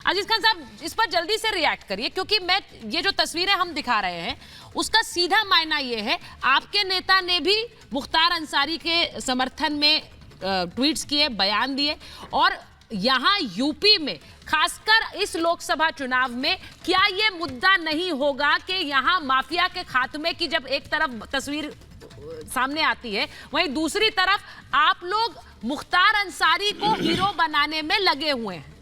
अजीज खान साहब, इस पर जल्दी से रिएक्ट करिए, क्योंकि मैं ये जो तस्वीरें हम दिखा रहे हैं उसका सीधा मायना ये है, आपके नेता ने भी मुख्तार अंसारी के समर्थन में ट्वीट्स किए, बयान दिए, और यहाँ यूपी में खासकर इस लोकसभा चुनाव में क्या ये मुद्दा नहीं होगा कि यहाँ माफिया के खात्मे की जब एक तरफ तस्वीर सामने आती है, वहीं दूसरी तरफ आप लोग मुख्तार अंसारी को हीरो बनाने में लगे हुए हैं।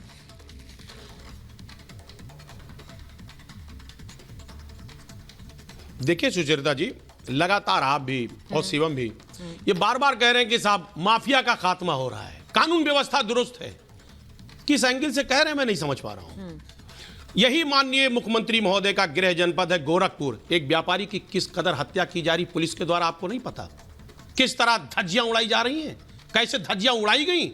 देखिए सुचरिता जी, लगातार आप भी और शिवम भी ये बार बार कह रहे हैं कि साहब माफिया का खात्मा हो रहा है, कानून व्यवस्था दुरुस्त है। किस एंगल से कह रहे हैं मैं नहीं समझ पा रहा हूं। यही माननीय मुख्यमंत्री महोदय का गृह जनपद है गोरखपुर। एक व्यापारी की किस कदर हत्या की जा रही पुलिस के द्वारा, आपको नहीं पता? किस तरह धज्जियां उड़ाई जा रही हैं, कैसे धज्जियां उड़ाई गई।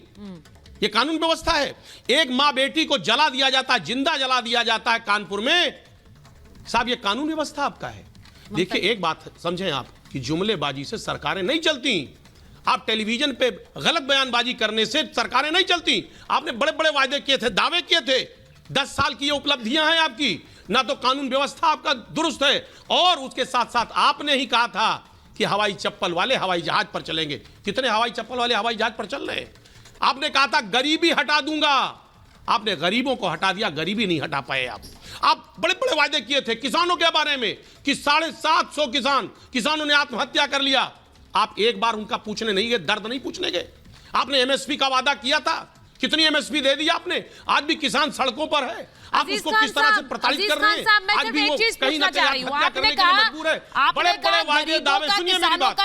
ये कानून व्यवस्था है। एक मां बेटी को जला दिया जाता है, जिंदा जला दिया जाता है कानपुर में। साहब ये कानून व्यवस्था आपका है। देखिए एक बात समझें आप कि जुमलेबाजी से सरकारें नहीं चलती। आप टेलीविजन पे गलत बयानबाजी करने से सरकारें नहीं चलती। आपने बड़े बड़े वायदे किए थे, दावे किए थे। 10 साल की ये उपलब्धियां हैं आपकी। ना तो कानून व्यवस्था आपका दुरुस्त है, और उसके साथ साथ आपने ही कहा था कि हवाई चप्पल वाले हवाई जहाज पर चलेंगे। कितने हवाई चप्पल वाले हवाई जहाज पर चल रहे हैं? आपने कहा था गरीबी हटा दूंगा, आपने गरीबों को हटा दिया, गरीबी नहीं हटा पाए आप बड़े बड़े वायदे किए थे किसानों के बारे में कि 750 किसानों ने आत्महत्या कर लिया। आप एक बार उनका पूछने नहीं गए, दर्द नहीं पूछने गए। आपने एमएसपी का वादा किया था, कितनी एमएसपी दे दी आपने? आज भी किसान सड़कों पर है। आप उसको किस तरह से प्रताड़ित कर रहे हैं? आज भी वो कहीं ना कहीं आत्महत्या करने के लिए मजबूर है। बड़े बड़े वायदे दावे, सुनिए मेरी बात,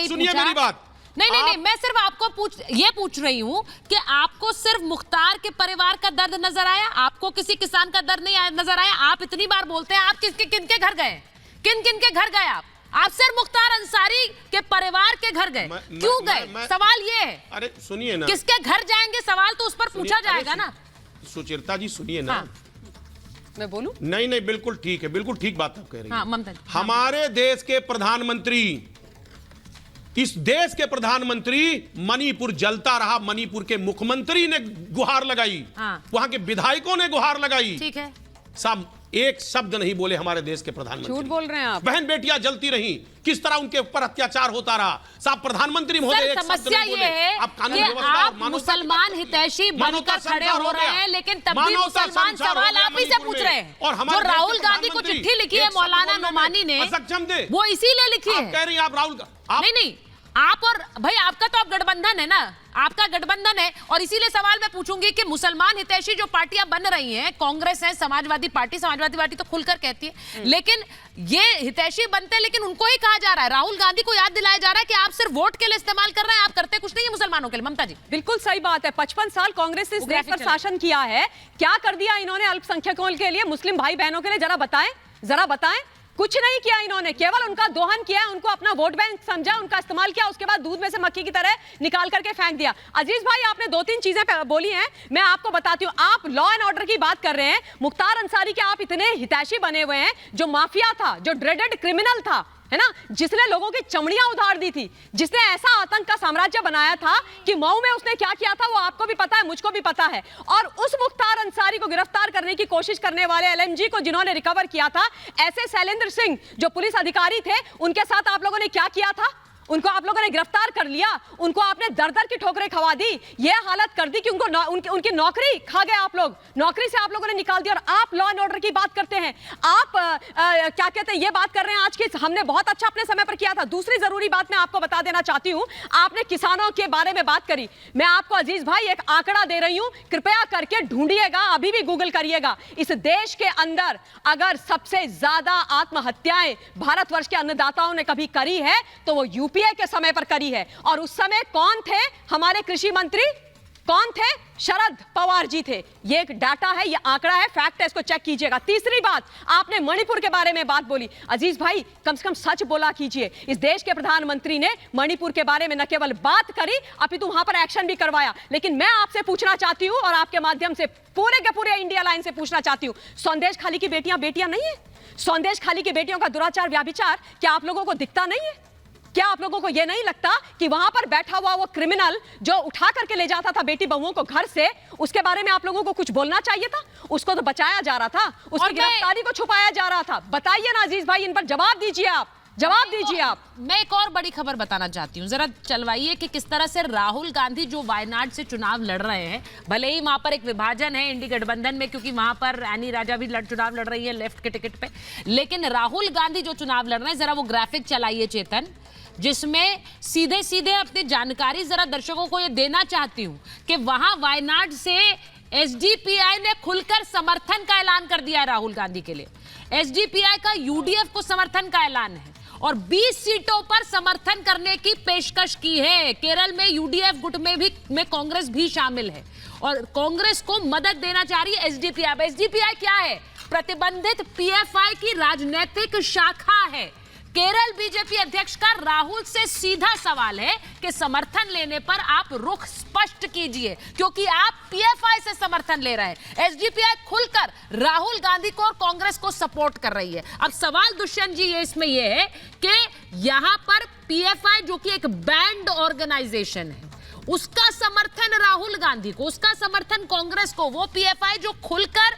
सुनिए मेरी बात। नहीं, मैं सिर्फ आपको पूछ रही हूं कि आपको सिर्फ मुख्तार के परिवार का दर्द नजर आया, आपको किसी किसान का दर्द नहीं नजर आया? आप इतनी बार बोलते हैं, आप किन के घर गए? किन के घर गए आप सिर्फ मुख्तार अंसारी के परिवार के घर गए, क्यों गए? सवाल ये है। अरे सुनिए ना, किसके घर जाएंगे सवाल तो उस पर पूछा जाएगा ना। सुचरिता जी सुनिए ना। हाँ, मैं बोलूं? नहीं बिल्कुल ठीक है, बिल्कुल ठीक बात आप कह रही हैं। हाँ, ममता जी, हमारे देश के प्रधानमंत्री, इस देश के प्रधानमंत्री, मणिपुर जलता रहा, मणिपुर के मुख्यमंत्री ने गुहार लगाई, वहां के विधायकों ने गुहार लगाई। ठीक है साहब, एक शब्द नहीं बोले हमारे देश के प्रधानमंत्री। झूठ बोल रहे हैं आप। बहन बेटियां जलती रही, किस तरह उनके ऊपर अत्याचार होता रहा। साहब प्रधानमंत्री महोदय एक शब्द नहीं बोले। आप कानून व्यवस्था, आप मुसलमान हितैषी बनकर खड़े हो रहे हैं, लेकिन तब भी मुसलमान सवाल आप ही से पूछ रहे हैं। और जो राहुल गांधी को चिट्ठी लिखी है मौलाना नोमानी ने, वो इसीलिए लिखी है। कह रही आप राहुल, नहीं, आप और भाई आपका तो आप गठबंधन है ना, आपका गठबंधन है, और इसीलिए सवाल मैं पूछूंगी कि मुसलमान हितैषी जो पार्टियां बन रही हैं, कांग्रेस है, समाजवादी पार्टी तो खुलकर कहती है, लेकिन ये हितैषी बनते हैं, लेकिन उनको ही कहा जा रहा है, राहुल गांधी को याद दिलाया जा रहा है कि आप सिर्फ वोट के लिए इस्तेमाल कर रहे हैं, आप करते कुछ नहीं है मुसलमानों के लिए। ममता जी, बिल्कुल सही बात है। 55 साल कांग्रेस ने इस देश पर शासन किया है, क्या कर दिया इन्होंने अल्पसंख्यकों के लिए, मुस्लिम भाई बहनों के लिए? जरा बताएं। कुछ नहीं किया इन्होंने, केवल उनका दोहन किया, उनको अपना वोट बैंक समझा, उनका इस्तेमाल किया, उसके बाद दूध में से मक्खी की तरह निकाल करके फेंक दिया। अजीज भाई, आपने 2-3 चीजें बोली हैं, मैं आपको बताती हूं। आप लॉ एंड ऑर्डर की बात कर रहे हैं, मुख्तार अंसारी के आप इतने हितैषी बने हुए हैं, जो माफिया था, जो ड्रेडेड क्रिमिनल था, है ना, जिसने लोगों की चमड़ियां उधार दी थी, जिसने ऐसा आतंक का साम्राज्य बनाया था कि मऊ में उसने क्या किया था वो आपको भी पता है, मुझको भी पता है। और उस मुख्तार अंसारी को गिरफ्तार करने की कोशिश करने वाले एलएमजी को जिन्होंने रिकवर किया था, ऐसे शैलेंद्र सिंह जो पुलिस अधिकारी थे, उनके साथ आप लोगों ने क्या किया था? उनको आप लोगों ने गिरफ्तार कर लिया, उनको आपने दर-दर की ठोकरें खवा दी, ये हालत कर दी कि उनकी नौकरी खा गए आप लोग, नौकरी से आप लोगों ने निकाल दिया। और आप लॉ एंड ऑर्डर की बात करते हैं, आप क्या कहते हैं, ये बात कर रहे हैं आज की, हमने बहुत अच्छा अपने समय पर किया था। दूसरी जरूरी बात मैं आपको बता देना चाहती हूं, आपने किसानों के बारे में बात करी, मैं आपको अजीज भाई एक आंकड़ा दे रही हूं, कृपया करके ढूंढिएगा, अभी भी गूगल करिएगा। इस देश के अंदर अगर सबसे ज्यादा आत्महत्याएं भारतवर्ष के अन्नदाताओं ने कभी करी है तो वो यूपीए के समय पर करी है। और उस समय कौन थे हमारे कृषि मंत्री? कौन थे? शरद पवार जी थे। ये एक डाटा है, ये आंकड़ा है, फैक्ट है, इसको चेक कीजिएगा। तीसरी बात, आपने मणिपुर के बारे में बात बोली। अजीज भाई, कम से कम सच बोला कीजिए। इस देश के प्रधानमंत्री ने मणिपुर के बारे में न केवल बात करी, अपितु वहां पर एक्शन भी करवाया। लेकिन मैं आपसे पूछना चाहती हूं, और आपके माध्यम से पूरे के पूरे इंडिया लाइन से पूछना चाहती हूं, संदेश खाली की बेटियां नहीं है? संदेश खाली की बेटियों का दुराचार, व्याभिचार क्या आप लोगों को दिखता नहीं है? क्या आप लोगों को यह नहीं लगता कि वहां पर बैठा हुआ वो क्रिमिनल जो उठा करके ले जाता था बेटी बहुओं को घर से, उसके बारे में आप लोगों को कुछ बोलना चाहिए था? उसको तो बचाया जा रहा था, उसकी गिरफ्तारी को छुपाया जा रहा था। बताइए ना अजीज भाई, इन पर जवाब दीजिए आप, जवाब दीजिए आप। मैं एक और बड़ी खबर बताना चाहती हूँ, जरा चलवाइए कि किस तरह से राहुल गांधी जो वायनाड से चुनाव लड़ रहे हैं, भले ही वहां पर एक विभाजन है इंडी गठबंधन में, क्योंकि वहां पर एनी राजा भी चुनाव लड़ रही है लेफ्ट के टिकट पे, लेकिन राहुल गांधी जो चुनाव लड़ रहे हैं, जरा वो ग्राफिक चलाइए चेतन, जिसमें सीधे सीधे अपनी जानकारी जरा दर्शकों को ये देना चाहती हूं कि वहां वायनाड से एसडीपीआई ने खुलकर समर्थन का ऐलान कर दिया है राहुल गांधी के लिए। एसडीपीआई का यूडीएफ को समर्थन का ऐलान है और 20 सीटों पर समर्थन करने की पेशकश की है। केरल में यूडीएफ गुट में कांग्रेस भी शामिल है और कांग्रेस को मदद देना चाह रही है एसडीपीआई। एसडीपीआई क्या है? प्रतिबंधित पीएफआई की राजनीतिक शाखा है। केरल बीजेपी अध्यक्ष का राहुल से सीधा सवाल है कि समर्थन लेने पर आप रुख स्पष्ट कीजिए, क्योंकि आप पीएफआई से समर्थन ले रहे हैं। एसडीपीआई खुलकर राहुल गांधी को और कांग्रेस को सपोर्ट कर रही है। अब सवाल दुष्यंत जी इसमें यह है कि यहां पर पीएफआई जो कि एक बैंड ऑर्गेनाइजेशन है, उसका समर्थन राहुल गांधी को, उसका समर्थन कांग्रेस को, वो पीएफआई जो खुलकर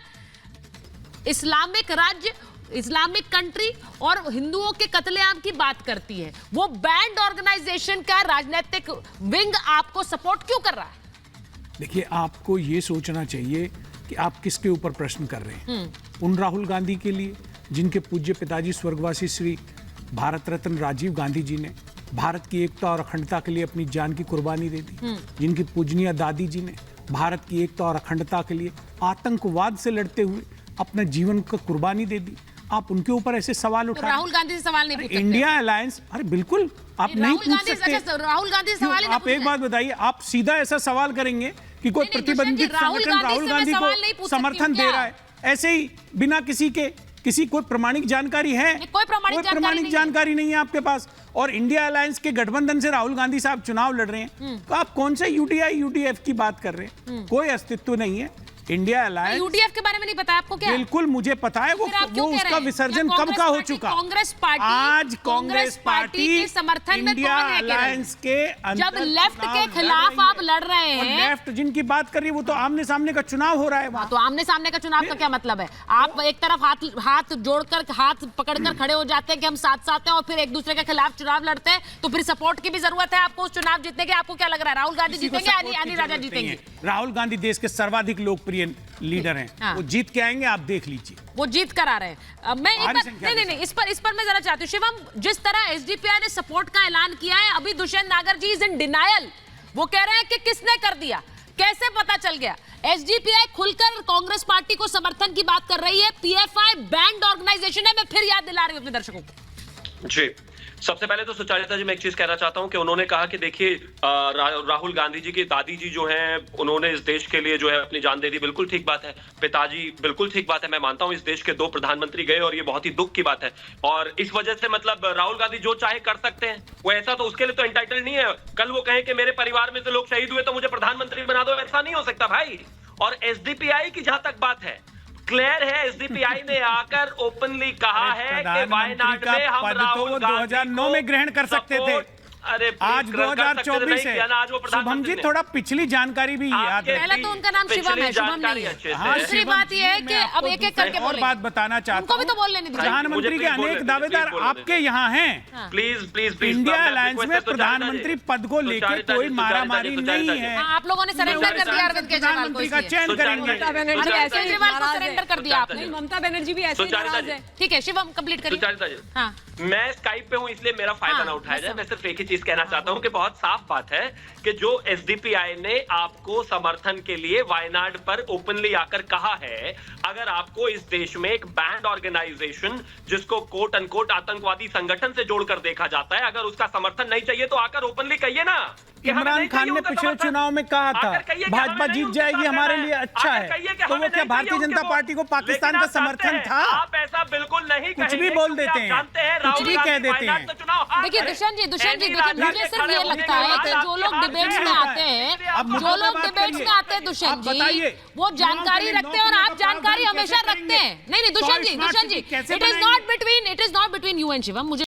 इस्लामिक राज्य, इस्लामिक कंट्री और हिंदुओं के कत्लेआम की बात करती है, वो बैंड ऑर्गेनाइजेशन का राजनीतिक विंग आपको सपोर्ट क्यों कर रहा है? देखिए, आपको ये सोचना चाहिए कि आप किसके ऊपर प्रश्न कर रहे हैं। उन राहुल गांधी के लिए जिनके पूज्य पिताजी स्वर्गवासी श्री भारत रत्न राजीव गांधी जी ने भारत की एकता और अखंडता के लिए अपनी जान की कुर्बानी दे दी, जिनकी पूजनीय दादी जी ने भारत की एकता और अखंडता के लिए आतंकवाद से लड़ते हुए अपना जीवन का कुर्बानी दे दी। आप उनके ऊपर ऐसे सवाल उठा, राहुल गांधी से सवाल नहीं पूछ सकते? इंडिया अलायंस, अरे बिल्कुल आप नहीं पूछ सकते। राहुल गांधी से सवाल आप एक बात बताइए, आप सीधा ऐसा सवाल करेंगे कि कोई प्रतिबंधित संगठन राहुल गांधी को समर्थन दे रहा है, ऐसे ही बिना किसी कोई प्रमाणिक जानकारी है? कोई प्रमाणिक जानकारी नहीं है आपके पास। और इंडिया अलायंस के गठबंधन से राहुल गांधी साहब चुनाव लड़ रहे हैं, तो आप कौन सा यूडीआई यूडीएफ की बात कर रहे हैं? कोई अस्तित्व नहीं है। इंडिया अलायंस, यूडीएफ के बारे में नहीं पता आपको? क्या बिल्कुल मुझे पता है। वो उसका विसर्जन कब का हो चुका? कांग्रेस पार्टी, आज कांग्रेस पार्टी के समर्थन में इंडिया अलायंस के जब लेफ्ट के खिलाफ आप लड़ रहे हैं, लेफ्ट जिनकी बात कर रही है वो तो आमने सामने का चुनाव हो रहा है वहां। तो आमने सामने का चुनाव का क्या मतलब है? आप एक तरफ हाथ जोड़कर, हाथ पकड़कर खड़े हो जाते हैं कि हम साथ साथ हैं, और फिर एक दूसरे के खिलाफ चुनाव लड़ते हैं, तो फिर सपोर्ट की भी जरूरत है आपको उस चुनाव जीतने की। आपको क्या लग रहा है राहुल गांधी जीतेंगे, यानी राजा जीतेंगे? राहुल गांधी देश के सर्वाधिक लोकप्रिय लीडर हैं। हाँ। वो जीत के आएंगे, आप देख लीजिए। वो जीत कर आ रहे हैं। मैं नहीं, इस पर मैं जरा चाहती हूँ शिवम, जिस तरह एसडीपीआई ने सपोर्ट का ऐलान किया है, अभी दुष्यंत नागर जी इज इन डिनायल। वो कह रहे हैं कि किसने कर दिया, कैसे पता चल गया? एसडीपीआई खुलकर कांग्रेस पार्टी को समर्थन की बात कर रही है, पीएफआई बैंड ऑर्गेनाइजेशन है। मैं फिर याद दिला रही हूँ अपने दर्शकों को। जी, सबसे पहले तो सुचारिता जी मैं एक चीज कहना चाहता हूं कि उन्होंने कहा कि देखिए राहुल गांधी जी की दादी जी जो हैं उन्होंने इस देश के लिए जो है अपनी जान दे दी। बिल्कुल ठीक बात है। पिताजी, बिल्कुल ठीक बात है। मैं मानता हूं इस देश के 2 प्रधानमंत्री गए और ये बहुत ही दुख की बात है। और इस वजह से मतलब राहुल गांधी जो चाहे कर सकते हैं, वो ऐसा तो उसके लिए तो एंटाइटल नहीं है। कल वो कहें कि मेरे परिवार में से लोग शहीद हुए तो मुझे प्रधानमंत्री बना दो, ऐसा नहीं हो सकता भाई। और एसडीपीआई की जहां तक बात है, क्लियर है, एसडीपीआई ने आकर ओपनली कहा है कि वायनाड में हम राहुल गांधी 2009 में ग्रहण कर सकते थे। अरे आज 2024 है। शुभम जी, थोड़ा पिछली जानकारी भी याद है। पहले तो उनका नाम शिवम है, शुभम नहीं है। दूसरी बात यह है कि अब एक एक करके और बात बताना चाहता हूं, उनको भी तो बोलने नहीं दीजिए। प्रधानमंत्री के अनेक दावेदार आपके यहाँ हैं। प्लीज इंडिया अलायंस में प्रधानमंत्री पद को लेकर कोई मारामारी नहीं है। आप लोगों ने सरेंडर कर दिया अरविंद केजरीवाल को, का चयन करेंगे। केजरीवाल को सरेंडर कर दिया आपने। ममता बनर्जी भी ऐसे नाराज है। ठीक है शिवम, कंप्लीट करिए। हाँ, मैं स्काइप पे हूं इसलिए मेरा फायदा ना उठाया जाए। मैं सिर्फ एक ही चीज कहना चाहता हूं कि बहुत साफ बात है कि जो एसडीपीआई ने आपको समर्थन के लिए वायनाड पर ओपनली आकर कहा है, अगर आपको इस देश में एक बैंड ऑर्गेनाइजेशन जिसको कोट अनकोट आतंकवादी संगठन से जोड़कर देखा जाता है, अगर उसका समर्थन नहीं चाहिए तो आकर ओपनली कहिए ना। इमरान खान ने पिछले चुनाव में कहा था भाजपा जीत जाएगी, हमारे लिए अच्छा है, तो वो क्या भारतीय जनता पार्टी को पाकिस्तान का समर्थन था? आप ऐसा बिल्कुल नहीं, कुछ भी बोल देते हैं, कुछ भी कह देते हैं। देखिए दुष्यंत जी, देखिए मुझे सिर्फ ये लगता है कि जो लोग डिबेट्स में आते हैं, दुष्यंत जी, वो जानकारी रखते हैं और आप जानकारी हमेशा रखते हैं। नहीं Dushyant ji, it is not between you and Shivam. मुझे